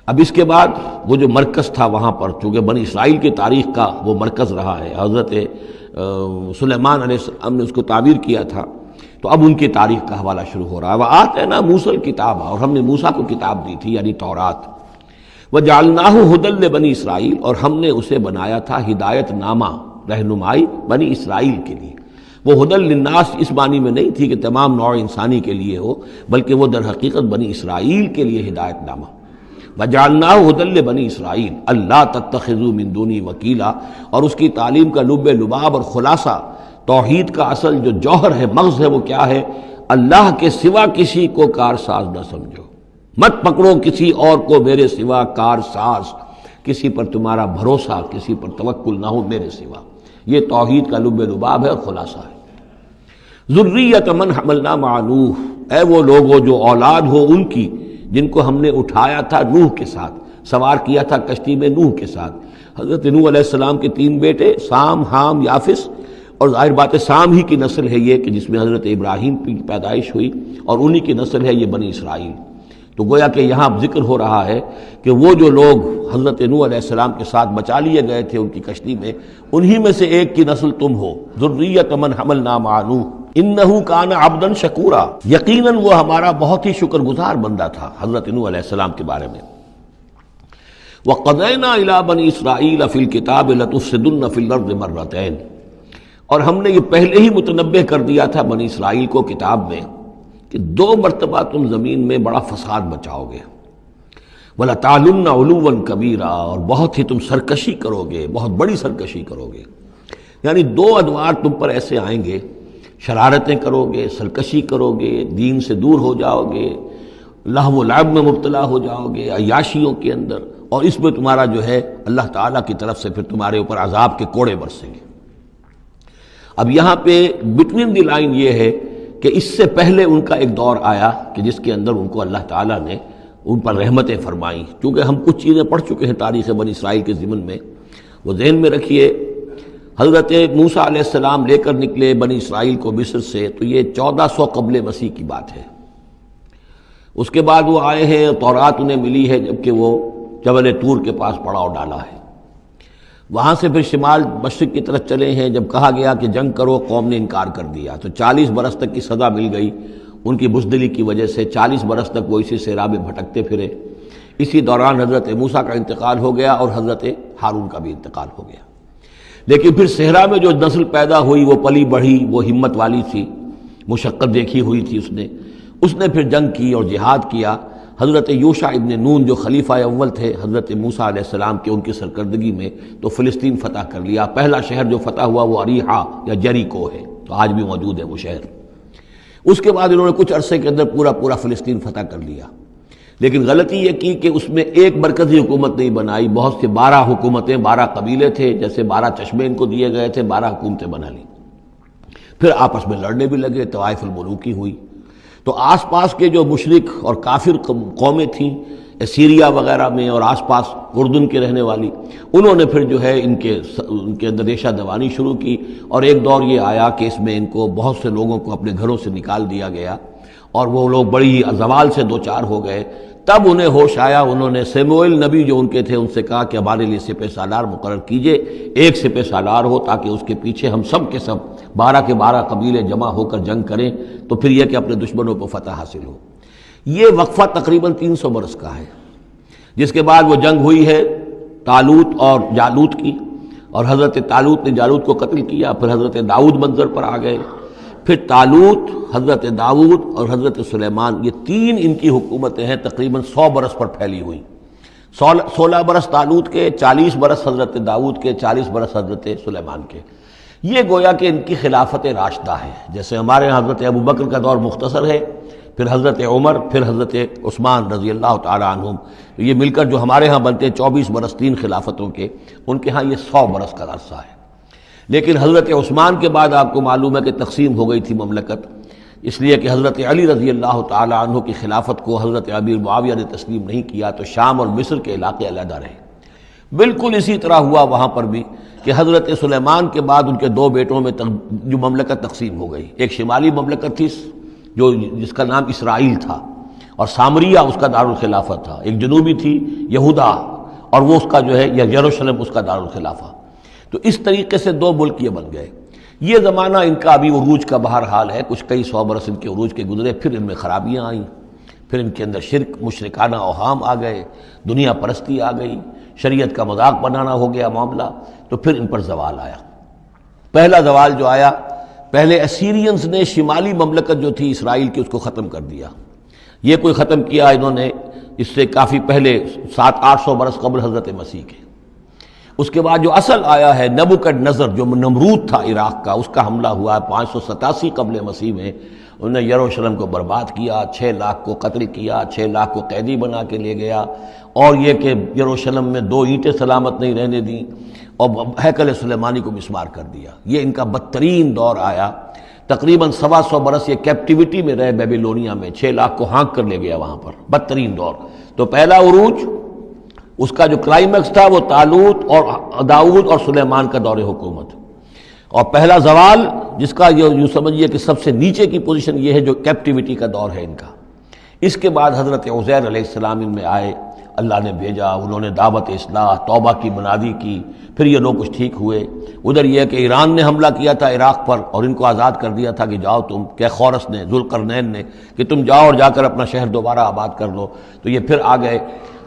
اب اس کے بعد وہ جو مرکز تھا وہاں پر، چونکہ بنی اسرائیل کی تاریخ کا وہ مرکز رہا ہے، حضرت سلیمان علیہ السلام نے اس کو تعبیر کیا تھا، تو اب ان کی تاریخ کا حوالہ شروع ہو رہا ہے۔ وَآتَيْنَا مُوسَى الْكِتَابَ، اور ہم نے موسیٰ کو کتاب دی تھی یعنی تورات۔ وَجَعَلْنَاهُ هُدًى لِبَنِي اسرائیل، اور ہم نے اسے بنایا تھا ہدایت نامہ، رہنمائی بنی اسرائیل کے لیے۔ وہ ہدی للناس اس معنی میں نہیں تھی کہ تمام نوع انسانی کے لیے ہو، بلکہ وہ در حقیقت بنی اسرائیل کے لیے ہدایت نامہ۔ وَجَعَلْنَاهُ هُدًى لِبَنِي اسرائیل أَلَّا تَتَّخِذُوا مِن دُونِي وَكِیلًا، اور اس کی تعلیم کا لب لباب اور خلاصہ، توحید کا اصل جو جوہر ہے، مغز ہے، وہ کیا ہے؟ اللہ کے سوا کسی کو کارساز نہ سمجھو، مت پکڑو کسی اور کو میرے سوا کارساز، کسی پر تمہارا بھروسہ، کسی پر توکل نہ ہو میرے سوا۔ یہ توحید کا لب لباب ہے اور خلاصہ ہے۔ ذریۃ من حملنا مع نوح، اے وہ لوگوں جو اولاد ہو ان کی جن کو ہم نے اٹھایا تھا نوح کے ساتھ، سوار کیا تھا کشتی میں نوح کے ساتھ۔ حضرت نوح علیہ السلام کے 3 بیٹے، سام، حام، یافس، اور ظاہر بات ہے سام ہی کی نسل ہے یہ کہ جس میں حضرت ابراہیم کی پیدائش ہوئی، اور انہی کی نسل ہے یہ بنی اسرائیل۔ تو گویا کہ یہاں ذکر ہو رہا ہے کہ وہ جو لوگ حضرت نوح علیہ السلام کے ساتھ بچا لیے گئے تھے ان کی کشتی میں، انہی میں سے ایک کی نسل تم ہو۔ ذریۃ من حملنا مع نوح انہ کان عبدا شکورا، یقیناً وہ ہمارا بہت ہی شکر گزار بندہ تھا حضرت نوح علیہ السلام کے بارے میں۔ وقضینا الی بنی اسرائیل فی الکتاب لتفسدن فی الارض مرتین، اور ہم نے یہ پہلے ہی متنبہ کر دیا تھا بنی اسرائیل کو کتاب میں کہ 2 مرتبہ تم زمین میں بڑا فساد مچاؤ گے۔ وَلَتَعْلُنَّ عُلُوًّا كَبِيرًا، اور بہت ہی تم سرکشی کرو گے، بہت بڑی سرکشی کرو گے۔ یعنی 2 ادوار تم پر ایسے آئیں گے، شرارتیں کرو گے، سرکشی کرو گے، دین سے دور ہو جاؤ گے، لہو و لعب میں مبتلا ہو جاؤ گے، عیاشیوں کے اندر، اور اس میں تمہارا جو ہے اللہ تعالیٰ کی طرف سے پھر تمہارے اوپر عذاب کے کوڑے برسیں گے۔ اب یہاں پہ بٹوین دی لائن یہ ہے کہ اس سے پہلے ان کا ایک دور آیا کہ جس کے اندر ان کو اللہ تعالیٰ نے ان پر رحمتیں فرمائیں۔ چونکہ ہم کچھ چیزیں پڑھ چکے ہیں تاریخ بنی اسرائیل کے ضمن میں، وہ ذہن میں رکھیے۔ حضرت موسیٰ علیہ السلام لے کر نکلے بنی اسرائیل کو مصر سے، تو یہ 1400 قبل مسیح کی بات ہے۔ اس کے بعد وہ آئے ہیں، تورات انہیں ملی ہے جبکہ وہ جبل طور کے پاس پڑاؤ ڈالا ہے۔ وہاں سے پھر شمال مشرق کی طرف چلے ہیں، جب کہا گیا کہ جنگ کرو قوم نے انکار کر دیا، تو 40 برس تک کی سزا مل گئی ان کی بزدلی کی وجہ سے۔ 40 برس تک وہ اسی صحرا میں بھٹکتے پھرے۔ اسی دوران حضرت موسیٰ کا انتقال ہو گیا اور حضرت ہارون کا بھی انتقال ہو گیا۔ لیکن پھر صحرا میں جو نسل پیدا ہوئی وہ پلی بڑھی، وہ ہمت والی تھی، مشقت دیکھی ہوئی تھی اس نے پھر جنگ کی اور جہاد کیا۔ حضرت یوشع ابن نون جو خلیفہ اول تھے حضرت موسیٰ علیہ السلام کے، ان کی سرکردگی میں تو فلسطین فتح کر لیا۔ پہلا شہر جو فتح ہوا وہ اریحا یا جریکو ہے، تو آج بھی موجود ہے وہ شہر۔ اس کے بعد انہوں نے کچھ عرصے کے اندر پورا فلسطین فتح کر لیا۔ لیکن غلطی یہ کی کہ اس میں ایک مرکزی حکومت نہیں بنائی، بہت سے 12 حکومتیں، 12 قبیلے تھے، جیسے 12 چشمے ان کو دیے گئے تھے، 12 حکومتیں بنا لی۔ پھر آپس میں لڑنے بھی لگے، طوائف الملوکی ہوئی۔ تو آس پاس کے جو مشرک اور کافر قومیں تھیں سیریا وغیرہ میں اور آس پاس اردن کے رہنے والی، انہوں نے پھر جو ہے ان کے اندر ریشہ دوانی شروع کی، اور ایک دور یہ آیا کہ اس میں ان کو بہت سے لوگوں کو اپنے گھروں سے نکال دیا گیا، اور وہ لوگ بڑی زوال سے دوچار ہو گئے۔ تب انہیں ہوش آیا، انہوں نے سیموئیل نبی جو ان کے تھے ان سے کہا کہ ہمارے لیے سپہ سالار مقرر کیجئے، ایک سپہ سالار ہو تاکہ اس کے پیچھے ہم سب کے سب 12 کے 12 قبیلے جمع ہو کر جنگ کریں، تو پھر یہ کہ اپنے دشمنوں پر فتح حاصل ہو۔ یہ وقفہ تقریباً 300 برس کا ہے، جس کے بعد وہ جنگ ہوئی ہے طالوت اور جالوت کی، اور حضرت طالوت نے جالوت کو قتل کیا۔ پھر حضرت داؤد منظر پر آ گئے، پھر طالوت، حضرت داؤد اور حضرت سلیمان، یہ 3 ان کی حکومتیں ہیں تقریباً 100 برس پر پھیلی ہوئی۔ 16 برس طالوت کے، 40 برس حضرت داؤد کے، 40 برس حضرت سلیمان کے۔ یہ گویا کہ ان کی خلافت راشدہ ہے۔ جیسے ہمارے حضرت ابوبکر کا دور مختصر ہے، پھر حضرت عمر، پھر حضرت عثمان رضی اللہ تعالی عنہم، یہ مل کر جو ہمارے ہاں بنتے ہیں 24 برس 3 خلافتوں کے، ان کے ہاں یہ 100 برس کا عرصہ ہے۔ لیکن حضرت عثمان کے بعد آپ کو معلوم ہے کہ تقسیم ہو گئی تھی مملکت، اس لیے کہ حضرت علی رضی اللہ تعالی عنہ کی خلافت کو حضرت امیر معاویہ نے تسلیم نہیں کیا، تو شام اور مصر کے علاقے علیحدہ رہے۔ بالکل اسی طرح ہوا وہاں پر بھی کہ حضرت سلیمان کے بعد ان کے 2 بیٹوں میں جو مملکت تقسیم ہو گئی۔ ایک شمالی مملکت تھی جس کا نام اسرائیل تھا، اور سامریہ اس کا دارالخلافہ تھا، ایک جنوبی تھی یہودا اور وہ اس کا جو ہے یا یروشلم اس کا دارالخلافہ. تو اس طریقے سے دو ملک یہ بن گئے. یہ زمانہ ان کا ابھی عروج کا بہرحال ہے، کچھ کئی سو برس ان کے عروج کے گزرے، پھر ان میں خرابیاں آئیں، پھر ان کے اندر شرک مشرکانہ اوہام آ گئے، دنیا پرستی آ گئی، شریعت کا مذاق بنانا ہو گیا معاملہ. تو پھر ان پر زوال آیا. پہلا زوال جو آیا، پہلے اسیرینز نے شمالی مملکت جو تھی اسرائیل کی اس کو ختم کر دیا. یہ کوئی ختم کیا انہوں نے اس سے کافی پہلے 700-800 برس قبل حضرت مسیح کے. اس کے بعد جو اصل آیا ہے نبوکڈ نظر جو نمرود تھا عراق کا، اس کا حملہ ہوا ہے 587 قبل مسیح میں. انہوں نے یروشلم کو برباد کیا، 6 لاکھ کو قتل کیا، 6 لاکھ کو قیدی بنا کے لے گیا، اور یہ کہ یروشلم میں 2 اینٹیں سلامت نہیں رہنے دیں، اور ہیکل سلیمانی کو مسمار کر دیا. یہ ان کا بدترین دور آیا. تقریباً 125 برس یہ کیپٹیوٹی میں رہے بیبیلونیا میں، 6 لاکھ کو ہانک کر لے گیا وہاں پر. بدترین دور. تو پہلا عروج اس کا جو کلائمیکس تھا وہ طالوت اور داؤد اور سلیمان کا دور حکومت، اور پہلا زوال جس کا یوں سمجھیے کہ سب سے نیچے کی پوزیشن یہ ہے جو کیپٹیوٹی کا دور ہے ان کا. اس کے بعد حضرت عزیر علیہ السلام ان میں آئے، اللہ نے بھیجا، انہوں نے دعوت اصلاح توبہ کی منادی کی، پھر یہ لوگ کچھ ٹھیک ہوئے. ادھر یہ کہ ایران نے حملہ کیا تھا عراق پر اور ان کو آزاد کر دیا تھا کہ جاؤ تم، کہ خورس نے، ذوالقرنین نے، کہ تم جاؤ اور جا کر اپنا شہر دوبارہ آباد کر لو. تو یہ پھر آ گئے،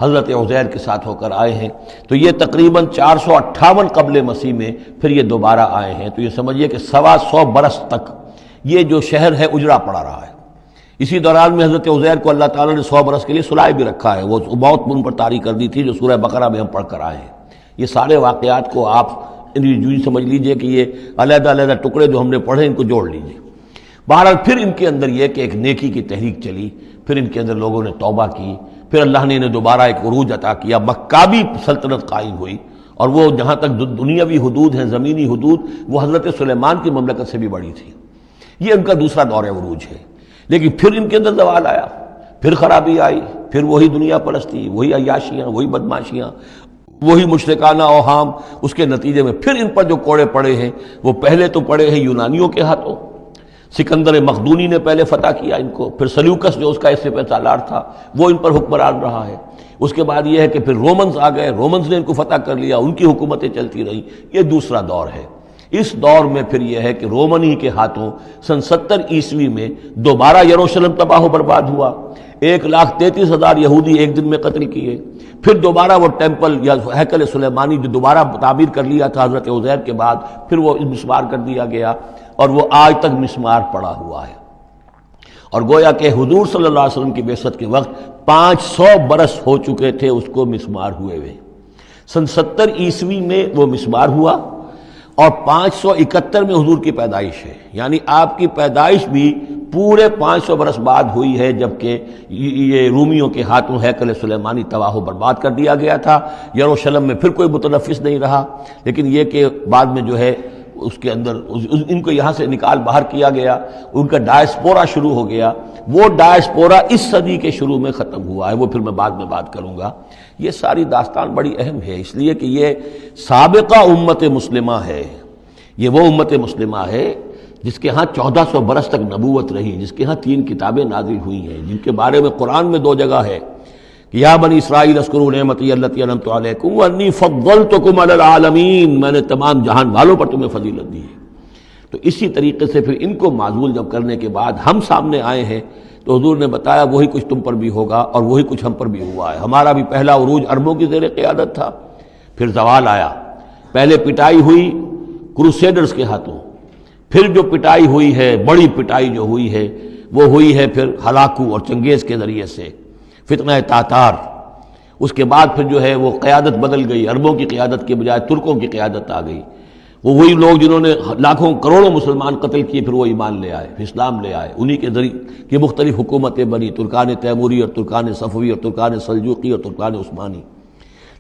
حضرت عزیر کے ساتھ ہو کر آئے ہیں. تو یہ تقریباً 458 قبل مسیح میں پھر یہ دوبارہ آئے ہیں. تو یہ سمجھیے کہ 125 برس تک یہ جو شہر ہے اجڑا پڑا رہا ہے. اسی دوران میں حضرت عزیر کو اللہ تعالیٰ نے 100 برس کے لیے سلائے بھی رکھا ہے. وہ موت ان پر طاری کر دی تھی جو سورہ بقرہ میں ہم پڑھ کر آئے ہیں. یہ سارے واقعات کو آپ یوں سمجھ لیجئے کہ یہ علیحدہ علیحدہ ٹکڑے جو ہم نے پڑھے ان کو جوڑ لیجئے. بہرحال پھر ان کے اندر یہ کہ ایک نیکی کی تحریک چلی، پھر ان کے اندر لوگوں نے توبہ کی، پھر اللہ نے انہیں دوبارہ ایک عروج عطا کیا. مکابی سلطنت قائم ہوئی، اور وہ جہاں تک دنیاوی حدود ہیں، زمینی حدود، وہ حضرت سلیمان کی مملکت سے بھی بڑی تھی. یہ ان کا دوسرا دور عروج ہے. لیکن پھر ان کے اندر زوال آیا، پھر خرابی آئی، پھر وہی دنیا پرستی، وہی عیاشیاں، وہی بدماشیاں، وہی مشرکانہ اوہام. اس کے نتیجے میں پھر ان پر جو کوڑے پڑے ہیں وہ پہلے تو پڑے ہیں یونانیوں کے ہاتھوں. سکندر مقدونی نے پہلے فتح کیا ان کو، پھر سلیوکس جو اس کا اسپہ سالار تھا وہ ان پر حکمران رہا ہے. اس کے بعد یہ ہے کہ پھر رومنز آ گئے، رومنز نے ان کو فتح کر لیا، ان کی حکومتیں چلتی رہیں. یہ دوسرا دور ہے. اس دور میں پھر یہ ہے کہ رومنی کے ہاتھوں سن 70 عیسوی میں دوبارہ یروشلم تباہ و برباد ہوا. 1,33,000 یہودی ایک دن میں قتل کیے. پھر دوبارہ وہ ٹیمپل یا ہیکل سلیمانی جو دوبارہ تعمیر کر لیا تھا حضرت عزیر کے بعد، پھر وہ مسمار کر دیا گیا، اور وہ آج تک مسمار پڑا ہوا ہے. اور گویا کہ حضور صلی اللہ علیہ وسلم کی بعثت کے وقت 500 برس ہو چکے تھے اس کو مسمار ہوئے ہوئے. سن 70 عیسوی میں وہ مسمار ہوا، اور 571 میں حضور کی پیدائش ہے. یعنی آپ کی پیدائش بھی پورے 500 برس بعد ہوئی ہے، جبکہ یہ رومیوں کے ہاتھوں ہیکل سلیمانی تباہ و برباد کر دیا گیا تھا. یروشلم میں پھر کوئی متنفس نہیں رہا. لیکن یہ کہ بعد میں جو ہے اس کے اندر ان کو یہاں سے نکال باہر کیا گیا، ان کا ڈائسپورا شروع ہو گیا. وہ ڈائسپورا اس صدی کے شروع میں ختم ہوا ہے، وہ پھر میں بعد میں بات کروں گا. یہ ساری داستان بڑی اہم ہے، اس لیے کہ یہ سابقہ امت مسلمہ ہے. یہ وہ امت مسلمہ ہے جس کے ہاں 1400 برس تک نبوت رہی، جس کے ہاں 3 کتابیں نازل ہوئی ہیں، جن کے بارے میں قرآن میں 2 جگہ ہے کہ یا بنی اسرائیل اذکروا نعمتی التی انعمت علیکم وانی فضلتکم علی العالمین، میں نے تمام جہان والوں پر تمہیں فضیلت دی ہے. تو اسی طریقے سے پھر ان کو معزول جب کرنے کے بعد ہم سامنے آئے ہیں تو حضور نے بتایا وہی کچھ تم پر بھی ہوگا اور وہی کچھ ہم پر بھی ہوا ہے. ہمارا بھی پہلا عروج عربوں کی زیر قیادت تھا، پھر زوال آیا. پہلے پٹائی ہوئی کروسیڈرز کے ہاتھوں، پھر جو پٹائی ہوئی ہے، بڑی پٹائی جو ہوئی ہے وہ ہوئی ہے پھر ہلاکو اور چنگیز کے ذریعے سے، فتنہ تاتار. اس کے بعد پھر جو ہے وہ قیادت بدل گئی، عربوں کی قیادت کے بجائے ترکوں کی قیادت آ گئی. وہ وہی لوگ جنہوں نے لاکھوں کروڑوں مسلمان قتل کیے پھر وہ ایمان لے آئے، اسلام لے آئے. انہی کے ذریعے کی مختلف حکومتیں بنی، ترکان تیموری اور ترکان صفوی اور ترکان سلجوقی اور ترکان عثمانی.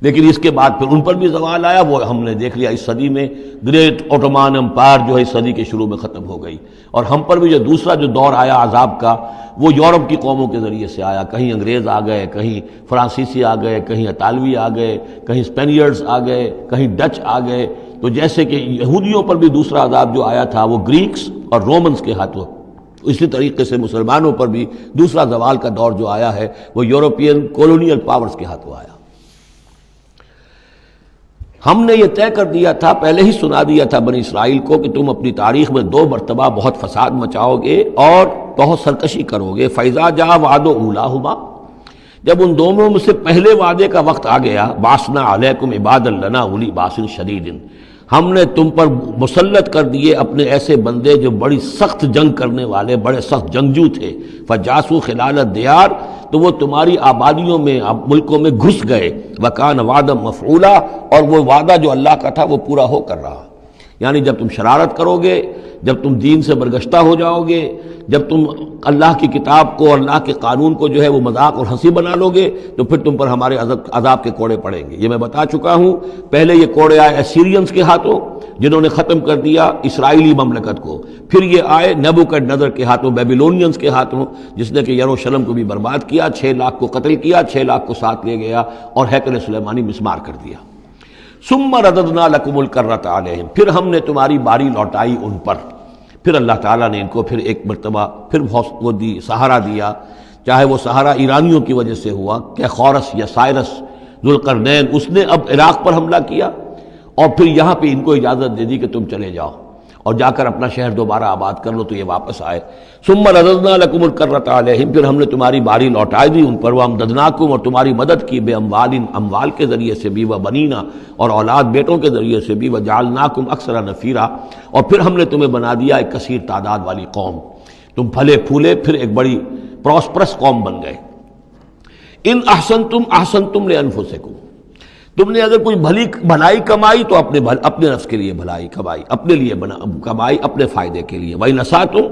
لیکن اس کے بعد پھر ان پر بھی زوال آیا. وہ ہم نے دیکھ لیا اس صدی میں گریٹ اوٹومان امپائر جو ہے اس صدی کے شروع میں ختم ہو گئی. اور ہم پر بھی جو دوسرا جو دور آیا عذاب کا وہ یورپ کی قوموں کے ذریعے سے آیا. کہیں انگریز آ گئے، کہیں فرانسیسی آ گئے، کہیں اطالوی آ گئے، کہیں اسپینیئرز آ گئے، کہیں ڈچ آ گئے. تو جیسے کہ یہودیوں پر بھی دوسرا عذاب جو آیا تھا وہ گریکس اور رومنز کے ہاتھوں اسی طریقے سے مسلمانوں پر بھی دوسرا زوال کا دور جو آیا ہے وہ یورپین کولونیل پاورز کے ہاتھوں آیا۔ ہم نے یہ طے کر دیا تھا، پہلے ہی سنا دیا تھا بنی اسرائیل کو کہ تم اپنی تاریخ میں 2 مرتبہ بہت فساد مچاؤ گے اور بہت سرکشی کرو گے۔ فَإِذَا جَاءَ وَعْدُ أُولَاهُمَا، جب ان دونوں میں سے پہلے وعدے کا وقت آ گیا، بَعَثْنَا عَلَيْكُمْ عِبَادًا لَنَا أُولِي بَأْسٍ شَدِيدٍ، ہم نے تم پر مسلط کر دیے اپنے ایسے بندے جو بڑی سخت جنگ کرنے والے، بڑے سخت جنگجو تھے۔ فَجَاسُوا خِلَالَ الدِّيَارِ، تو وہ تمہاری آبادیوں میں، ملکوں میں گھس گئے۔ وَكَانَ وَعْدًا مَفْعُولًا، اور وہ وعدہ جو اللہ کا تھا وہ پورا ہو کر رہا۔ یعنی جب تم شرارت کرو گے، جب تم دین سے برگشتہ ہو جاؤ گے، جب تم اللہ کی کتاب کو اور اللہ کے قانون کو جو ہے وہ مذاق اور ہنسی بنا لو گے، تو پھر تم پر ہمارے عذاب کے کوڑے پڑیں گے۔ یہ میں بتا چکا ہوں، پہلے یہ کوڑے آئے اسیرینز کے ہاتھوں جنہوں نے ختم کر دیا اسرائیلی مملکت کو، پھر یہ آئے نیبوکڈنیزر کے ہاتھوں، بیبیلونینز کے ہاتھوں، جس نے کہ یروشلم کو بھی برباد کیا، 6 لاکھ کو قتل کیا، 6 لاکھ کو ساتھ لے گیا اور ہیکل سلیمانی مسمار کر دیا۔ ثم رددنا لکم الکرۃ علیہم، پھر ہم نے تمہاری باری لوٹائی ان پر۔ پھر اللہ تعالیٰ نے ان کو پھر ایک مرتبہ پھر وہ دی سہارا دیا، چاہے وہ سہارا ایرانیوں کی وجہ سے ہوا کہ خورس یا سائرس ذوالقرنین، اس نے اب عراق پر حملہ کیا اور پھر یہاں پہ ان کو اجازت دے دی کہ تم چلے جاؤ اور جا کر اپنا شہر دوبارہ آباد کر لو، تو یہ واپس آئے۔ ثم رددنا لکم الکرۃ علیہم، پھر ہم نے تمہاری باری لوٹائی دی ان پر، وامددناکم، اور تمہاری مدد کی، بے اموال، اموال کے ذریعے سے بھی، وبنینا، اور اولاد بیٹوں کے ذریعے سے بھی، وجعلناکم اکثر نفیرا، اور پھر ہم نے تمہیں بنا دیا ایک کثیر تعداد والی قوم، تم پھلے پھولے پھر ایک بڑی پراسپرس قوم بن گئے۔ ان احسنتم احسنتم لانفسکم، تم نے اگر کوئی بھلائی کمائی تو اپنے نفس کے لیے بھلائی کمائی، اپنے لیے کمائی، اپنے فائدے کے لیے۔ وَإِنْ أَسَأْتُمْ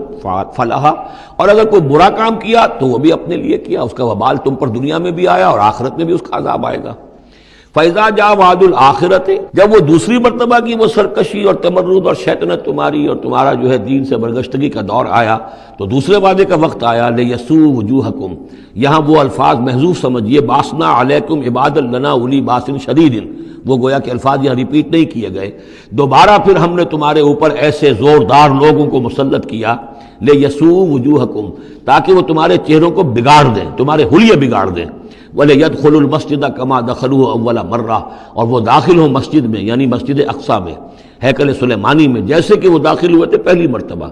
فَلَهَا، اور اگر کوئی برا کام کیا تو وہ بھی اپنے لیے کیا، اس کا وبال تم پر دنیا میں بھی آیا اور آخرت میں بھی اس کا عذاب آئے گا۔ فَإِذَا جَاءَ وَعْدُ الْآخِرَةِ، جب وہ دوسری مرتبہ کی وہ سرکشی اور تمرد اور شیطنت تمہاری اور تمہارا جو ہے دین سے برگشتگی کا دور آیا، تو دوسرے وعدے کا وقت آیا، لِيَسُوءُ وُجُوهَكُمْ، یہاں وہ الفاظ محذوف سمجھیے، بَعَثْنَا عَلَيْكُمْ عِبَادًا لَنَا أُولِي بَأْسٍ شَدِيدٍ، وہ گویا کہ الفاظ یہاں ریپیٹ نہیں کیے گئے۔ دوبارہ پھر ہم نے تمہارے اوپر ایسے زوردار لوگوں کو مسلط کیا، لِيَسُوءُ وُجُوهَكُمْ، تاکہ وہ تمہارے چہروں کو بگاڑ دیں، تمہارے حلیے بگاڑ دیں۔ وَلِيَدْخُلُوا الْمَسْجِدَ كَمَا دَخَلُوهُ أَوَّلَ مَرَّةٍ، اور وہ داخل ہوں مسجد میں، یعنی مسجد اقصیٰ میں، ہیکل سلیمانی میں، جیسے کہ وہ داخل ہوئے تھے پہلی مرتبہ۔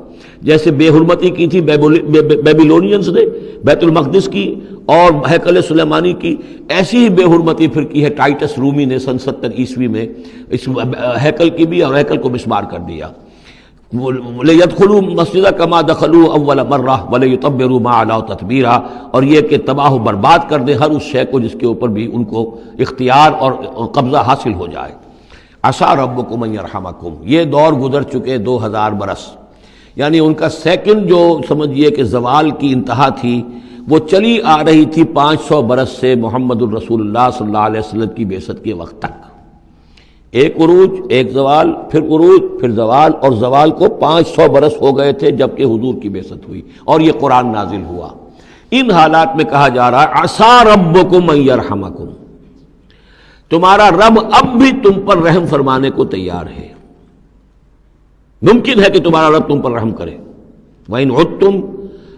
جیسے بے حرمتی کی تھی بیبیلونینز نے بیت المقدس کی اور ہیکل سلیمانی کی، ایسی ہی بے حرمتی پھر کی ہے ٹائٹس رومی نے سن 70 عیسوی میں اس ہیکل کی بھی، اور ہیکل کو مسمار کر دیا۔ وَلِيَدْخُلُوا الْمَسْجِدَ كَمَا دَخَلُوهُ أَوَّلَ مَرَّةٍ وَلِيُتَبِّرُوا مَا عَلَوْا تَتْبِيرًا، اور یہ کہ تباہ و برباد کر دیں ہر اس شے کو جس کے اوپر بھی ان کو اختیار اور قبضہ حاصل ہو جائے۔ عَسَىٰ رَبُّكُمْ أَن يَرْحَمَكُمْ، یہ دور گزر چکے 2000 برس، یعنی ان کا سیکنڈ جو سمجھیے کہ زوال کی انتہا تھی وہ چلی آ رہی تھی 500 برس سے محمد الرسول اللہ صلی اللہ علیہ وسلم کی بعثت کے وقت تک۔ ایک عروج، ایک زوال، پھر عروج، پھر زوال، اور زوال کو 500 برس ہو گئے تھے جبکہ حضور کی بعثت ہوئی اور یہ قرآن نازل ہوا۔ ان حالات میں کہا جا رہا ہے عسیٰ ربکم ان یرحمکم، تمہارا رب اب بھی تم پر رحم فرمانے کو تیار ہے، ممکن ہے کہ تمہارا رب تم پر رحم کرے۔ وَإِنْ عُدْتُمْ،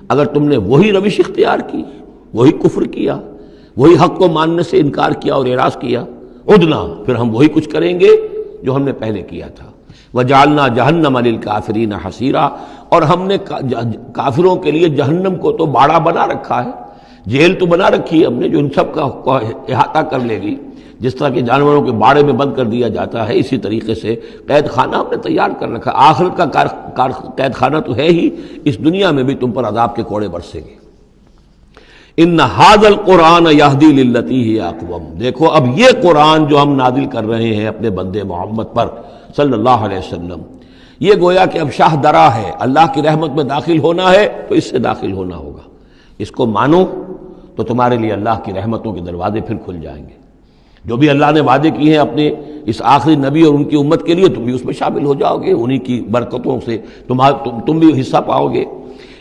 اگر تم نے وہی روش اختیار کی، وہی کفر کیا، وہی حق کو ماننے سے انکار کیا اور اعراض کیا، عدنا، پھر ہم وہی کچھ کریں گے جو ہم نے پہلے کیا تھا۔ وَجَعَلْنَا جَهَنَّمَ لِلْكَافِرِينَ حَصِيرًا، اور ہم نے کافروں کے لیے جہنم کو تو باڑا بنا رکھا ہے، جیل تو بنا رکھی ہے ہم نے جو ان سب کا احاطہ کر لے گی۔ جس طرح کہ جانوروں کے باڑے میں بند کر دیا جاتا ہے، اسی طریقے سے قید خانہ ہم نے تیار کر رکھا۔ آخرت کا قید خانہ تو ہے ہی، اس دنیا میں بھی تم پر عذاب کے کوڑے برسیں گے۔ ان ھذا القرآن یہدی للتی ہی اقوم، دیکھو اب یہ قرآن جو ہم نازل کر رہے ہیں اپنے بندے محمد پر صلی اللہ علیہ وسلم، یہ گویا کہ اب شاہ درا ہے، اللہ کی رحمت میں داخل ہونا ہے تو اس سے داخل ہونا ہوگا، اس کو مانو تو تمہارے لیے اللہ کی رحمتوں کے دروازے پھر کھل جائیں گے۔ جو بھی اللہ نے وعدے کیے ہیں اپنے اس آخری نبی اور ان کی امت کے لیے، تم بھی اس میں شامل ہو جاؤ گے، انہی کی برکتوں سے تم بھی حصہ پاؤ گے۔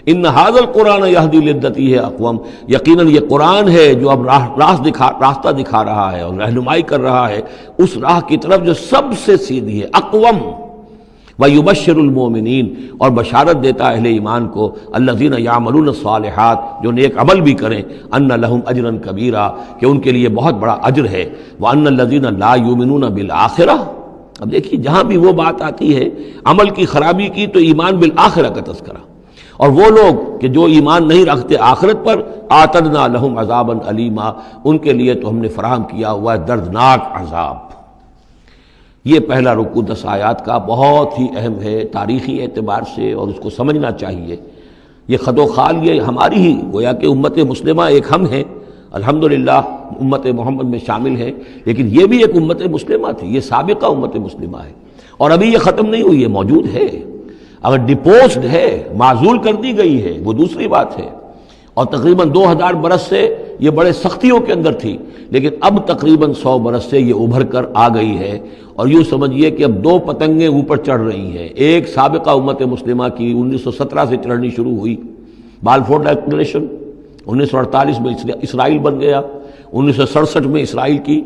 ان ھذا القرآن یہدی للتی ہے اقوم، یقیناً یہ قرآن ہے جو اب راستہ دکھا رہا ہے اور رہنمائی کر رہا ہے اس راہ کی طرف جو سب سے سیدھی ہے۔ اقوم، وَيُبَشِّرُ الْمُؤْمِنِينَ، اور بشارت دیتا اہل ایمان کو، الَّذِينَ يَعْمَلُونَ الصَّالِحَاتِ، جو نیک عمل بھی کریں، أَنَّ لَهُمْ أَجْرًا كَبِيرًا، کہ ان کے لیے بہت بڑا اجر ہے، وَأَنَّ الَّذِينَ لَا يُؤْمِنُونَ بِالْآخِرَةِ۔ اب دیکھیے جہاں بھی وہ بات آتی ہے عمل کی خرابی کی تو ایمان بالآخرہ کا تذکرہ، اور وہ لوگ کہ جو ایمان نہیں رکھتے آخرت پر، آتدنا لہم عذابا علیما، ان کے لیے تو ہم نے فراہم کیا ہوا ہے دردناک عذاب۔ یہ پہلا رکوع 10 آیات کا بہت ہی اہم ہے تاریخی اعتبار سے، اور اس کو سمجھنا چاہیے۔ یہ خد و خال یہ ہماری ہی گویا کہ امت مسلمہ ایک ہم ہیں، الحمدللہ امت محمد میں شامل ہے، لیکن یہ بھی ایک امت مسلمہ تھی، یہ سابقہ امت مسلمہ ہے، اور ابھی یہ ختم نہیں ہوئی، یہ موجود ہے۔ اگر ڈپوزڈ ہے، معزول کر دی گئی ہے، وہ دوسری بات ہے، اور تقریباً 2000 برس سے یہ بڑے سختیوں کے اندر تھی، لیکن اب تقریباً 100 برس سے یہ ابھر کر آ گئی ہے، اور یوں سمجھیے کہ اب 2 پتنگیں اوپر چڑھ رہی ہیں۔ ایک سابقہ امت مسلمہ کی 1917 سے چڑھنی شروع ہوئی، بالفور ڈکلریشن، 1948 میں اسرائیل بن گیا، 1967 میں اسرائیل کی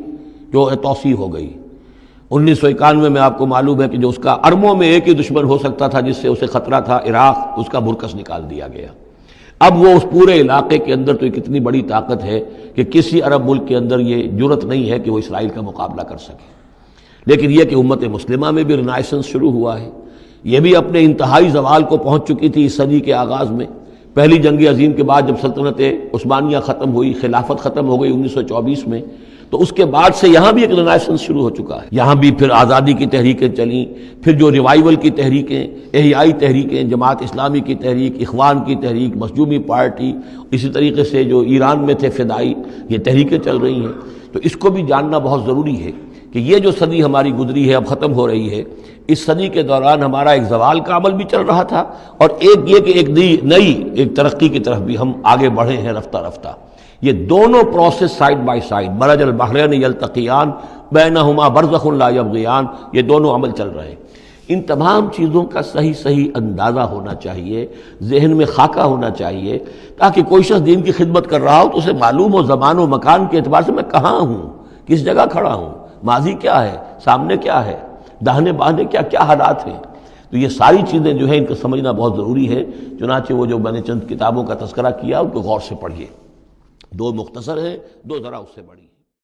جو توسیع ہو گئی، 1991 میں آپ کو معلوم ہے کہ جو اس کا اربوں میں ایک ہی دشمن ہو سکتا تھا جس سے اسے خطرہ تھا، عراق، اس کا برکس نکال دیا گیا۔ اب وہ اس پورے علاقے کے اندر تو ایک اتنی بڑی طاقت ہے کہ کسی عرب ملک کے اندر یہ جرت نہیں ہے کہ وہ اسرائیل کا مقابلہ کر سکے۔ لیکن یہ کہ امت مسلمہ میں بھی رینائسنس شروع ہوا ہے، یہ بھی اپنے انتہائی زوال کو پہنچ چکی تھی اس صدی کے آغاز میں۔ پہلی جنگ عظیم کے بعد جب سلطنت عثمانیہ ختم ہوئی، خلافت ختم ہو گئی 1924 میں، تو اس کے بعد سے یہاں بھی ایک رینائسنس شروع ہو چکا ہے۔ یہاں بھی پھر آزادی کی تحریکیں چلیں، پھر جو ریوائیول کی تحریکیں، احیائی تحریکیں، جماعت اسلامی کی تحریک، اخوان کی تحریک، مخزومی پارٹی، اسی طریقے سے جو ایران میں تھے فدائی، یہ تحریکیں چل رہی ہیں۔ تو اس کو بھی جاننا بہت ضروری ہے کہ یہ جو صدی ہماری گزری ہے، اب ختم ہو رہی ہے، اس صدی کے دوران ہمارا ایک زوال کا عمل بھی چل رہا تھا، اور ایک یہ کہ ایک نئی ایک ترقی کی طرف بھی ہم آگے بڑھے ہیں رفتہ رفتہ۔ یہ دونوں پروسیس سائیڈ بائی سائیڈ، مرج البحرین یلتقیان بینہما برزخ لا یبغیان، یہ دونوں عمل چل رہے ہیں۔ ان تمام چیزوں کا صحیح اندازہ ہونا چاہیے، ذہن میں خاکہ ہونا چاہیے، تاکہ کوئی شخص دین کی خدمت کر رہا ہو تو اسے معلوم ہو زمان و مکان کے اعتبار سے میں کہاں ہوں، کس جگہ کھڑا ہوں، ماضی کیا ہے، سامنے کیا ہے، داہنے بائیں کیا حالات ہیں۔ تو یہ ساری چیزیں جو ہیں ان کو سمجھنا بہت ضروری ہے۔ چنانچہ وہ جو میں نے چند کتابوں کا تذکرہ کیا ان کو غور سے پڑھیے، 2 مختصر ہیں، 2 ذرا اس سے بڑی۔